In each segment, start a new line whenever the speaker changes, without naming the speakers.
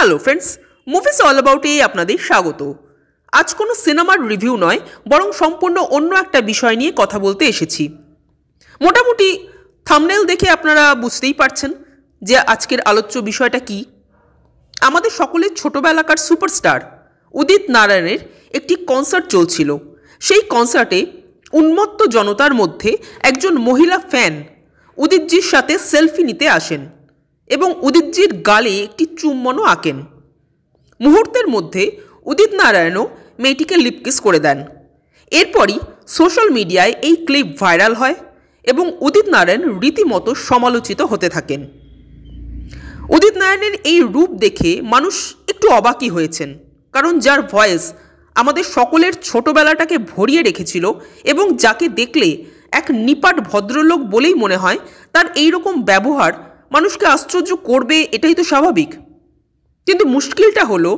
Hello friends, movies all about a আপনাদের স্বাগত। আজ কোনো সিনেমার রিভিউ নয়, বরং সম্পূর্ণ অন্য একটা বিষয় নিয়ে কথা বলতে এসেছি। মোটামুটি থাম্বনেল দেখে আপনারা বুঝতেই পারছেন যে আজকের আলোচ্য বিষয়টা কি। আমাদের সকলের ছোটবেলাকার সুপারস্টার উদিত নারায়ণের একটি কনসার্ট চলছিল। সেই কনসার্টে উন্মত্ত জনতার মধ্যে একজন মহিলা ফ্যান উদিতজির সাথে সেলফি নিতে আসেন এবং উদিতজির গালে একটি চুম্বনও আঁকেন। মুহূর্তের মধ্যে উদিত নারায়ণও মেয়েটিকে লিপকিস করে দেন। এরপরই সোশ্যাল মিডিয়ায় এই ক্লিপ ভাইরাল হয় এবং উদিত নারায়ণ রীতিমতো সমালোচিত হতে থাকেন। উদিত নারায়ণের এই রূপ দেখে মানুষ একটু অবাকই হয়েছেন, কারণ যার ভয়েস আমাদের সকলের ছোটবেলাটাকে ভরিয়ে রেখেছিল এবং যাকে দেখলে এক নিপাট ভদ্রলোক বলেই মনে হয়, তার এই রকম ব্যবহার মানুষকে আশ্চর্য করবে, এটাই তো স্বাভাবিক। কিন্তু মুশকিলটা হলো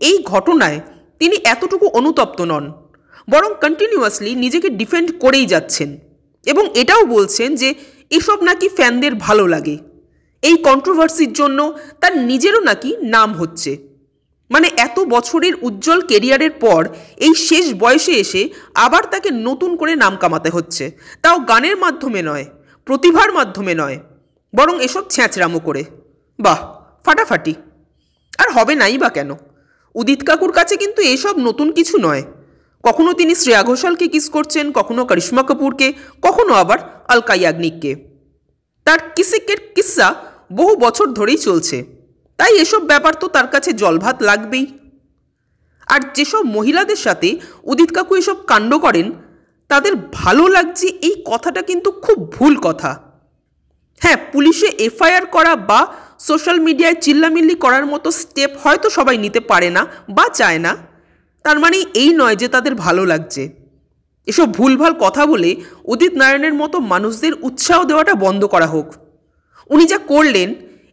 এই ঘটনায় তিনি এতটুকু অনুতপ্ত নন, বরং কন্টিনিউয়াসলি নিজেকে ডিফেন্ড করেই যাচ্ছেন এবং এটাও বলছেন যে এসব নাকি ফ্যানদের ভালো লাগে। এই কন্ট্রোভার্সির জন্য তার নিজেরও নাকি নাম হচ্ছে। মানে এত বছরের উজ্জ্বল কেরিয়ারের পর এই শেষ বয়সে এসে আবার তাকে নতুন করে নাম কামাতে হচ্ছে, তাও গানের মাধ্যমে নয়, প্রতিভার মাধ্যমে নয়, বরং এসব ছ্যাঁচড়ামো করে। বাহ, ফাটাফাটি। আর হবে নাই বা কেন? উদিত কাকুর কাছে কিন্তু এসব নতুন কিছু নয়। কখনো তিনি শ্রেয়া ঘোষালকে কিস করছেন, কখনো করিশ্মা কাপুরকে, কখনো আবার অলকা ইয়াগনিককে। তার কিসিকের কিস্সা বহু বছর ধরেই চলছে, তাই এসব ব্যাপার তো তার কাছে জলভাত লাগবেই। আর যেসব মহিলাদের সাথে উদিত কাকু এসব কাণ্ড করেন তাদের ভালো লাগছে, এই কথাটা কিন্তু খুব ভুল কথা। হ্যাঁ, পুলিশে এফআইআর করা বা সোশ্যাল মিডিয়ায় চিল্লামিল্লি করার মতো স্টেপ হয়তো সবাই নিতে পারে না বা চায় না, তার মানে এই নয় যে তাদের ভালো লাগছে। এসব ভুলভাল কথা বলে উদিত নারায়ণের মতো মানুষদের উৎসাহ দেওয়াটা বন্ধ করা হোক। উনি যা করলেন,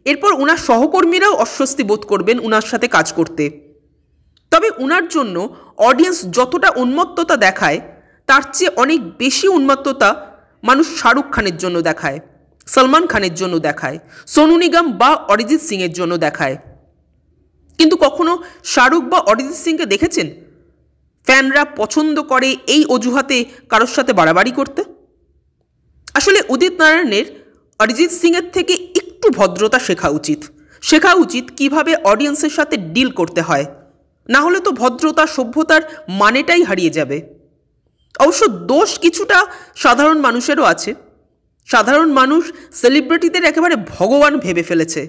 এরপর উনার সহকর্মীরাও অস্বস্তি বোধ করবেন উনার সাথে কাজ করতে। তবে উনার জন্য অডিয়েন্স যতটা উন্মত্ততা দেখায়, তার চেয়ে অনেক বেশি উন্মত্ততা মানুষ শাহরুখ খানের জন্য দেখায়, সলমান খানের জন্য দেখায়, সোনু নিগম বা অরিজিৎ সিংয়ের জন্য দেখায়। কিন্তু কখনো শাহরুখ বা অরিজিৎ সিংকে দেখেছেন ফ্যানরা পছন্দ করে এই অজুহাতে কারোর সাথে বাড়াবাড়ি করতে? আসলে উদিত নারায়ণের অরিজিৎ সিংয়ের থেকে একটু ভদ্রতা শেখা উচিত কিভাবে অডিয়েন্সের সাথে ডিল করতে হয়। না হলে তো ভদ্রতা সভ্যতার মানেটাই হারিয়ে যাবে। অবশ্য দোষ কিছুটা সাধারণ মানুষেরও আছে। সাধারণ মানুষ সেলিব্রিটিদের একেবারে ভগবান ভেবে ফেলেছে,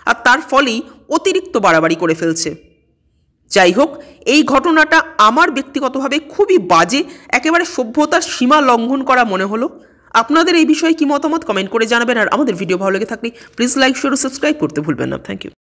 আর তার ফলেই অতিরিক্ত বাড়াবাড়ি করে ফেলছে। যাই হোক, এই ঘটনাটা আমার ব্যক্তিগতভাবে খুবই বাজে, একেবারে সভ্যতার সীমা লঙ্ঘন করা মনে হলো। আপনাদের এই বিষয়ে কি মতামত কমেন্ট করে জানাবেন। আর আমাদের ভিডিও ভালো লেগে থাকলে প্লিজ লাইক, শেয়ার ও সাবস্ক্রাইব করতে ভুলবেন না। Thank you.